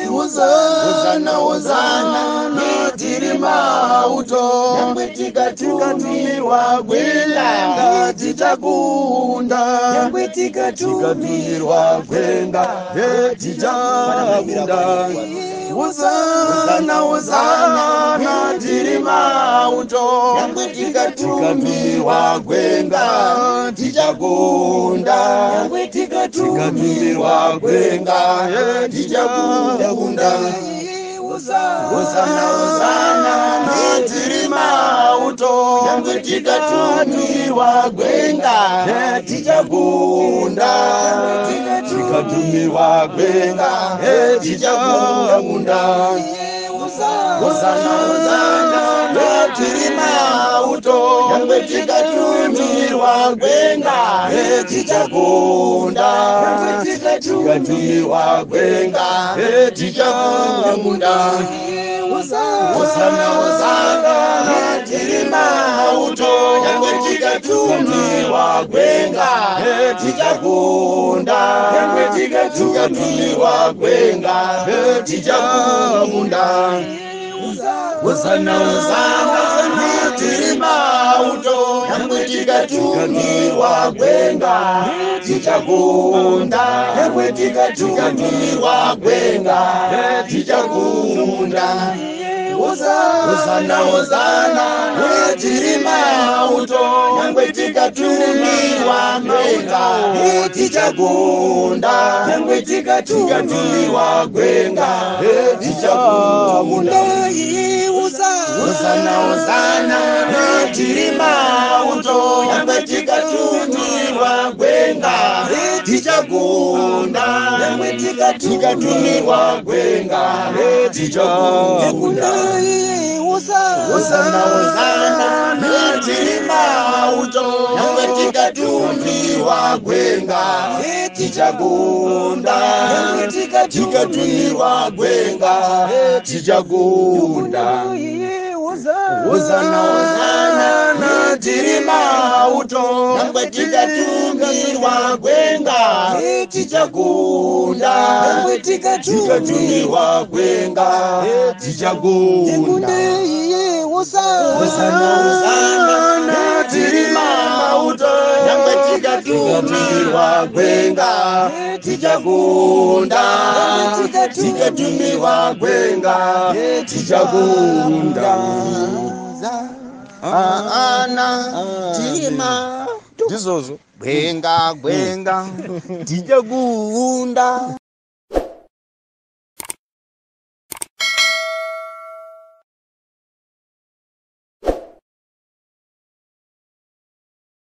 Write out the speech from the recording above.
Hosana, Hosana, nitiri mauto. Nyangwe tikatumirwa gwenga, tichakunda. Nyangwe tikatumirwa gwenga, tichakunda. Hosana, Hosana, nitiri mauto. Nyangwe tikatumirwa gwenga, tichakunda. Nyangwe tikatumirwa gwenga, tichakunda. Hosana, Hosana, nitiri mauto. Nyangwe tikatumirwa gwenga, tichakunda. Tikatumirwa gwenga, tichakunda. Hosana, Hosana, nitiri mauto. Nyangwe tikatumirwa gwenga, tichakunda. Tikatumirwa gwenga, tichakunda. Hosana, Hosana, nitiri mauto. Nyangwe tikatumirwa gwenga, tichakunda. Tikatumirwa gwenga, tichakunda. Hosana, Hosana, nitiri mauto. Nyangwe tikatumirwa gwenga, tichakunda. Nyangwe tikatumirwa gwenga, tichakunda. Hosana, Hosana, nitiri mauto. Nyangwe tikatumirwa gwenga, tichakunda. Nyangwe tikatumirwa gwenga, tichakunda. Hosana, Hosana, nitiri mauto. Nyangwe tikatumirwa gwenga, tichakunda. Nyangwe tikatumirwa gwenga, tichakunda. Hosana, Hosana, nitiri mauto. Nyangwe tikatumirwa gwenga, tichakunda. Tikatumirwa gwenga, tichakunda. Hosana, Hosana, nitiri mauto. Nyangwe tikatumirwa gwenga, tichakunda. Tikatumirwa gwenga, tichakunda. Hosana, Hosana, nitiri mauto. Nyangwe tikatumirwa gwenga, tichakunda. Tikatumirwa gwenga, tichakunda. Ana tima Dizozo gwenga, tichakunda.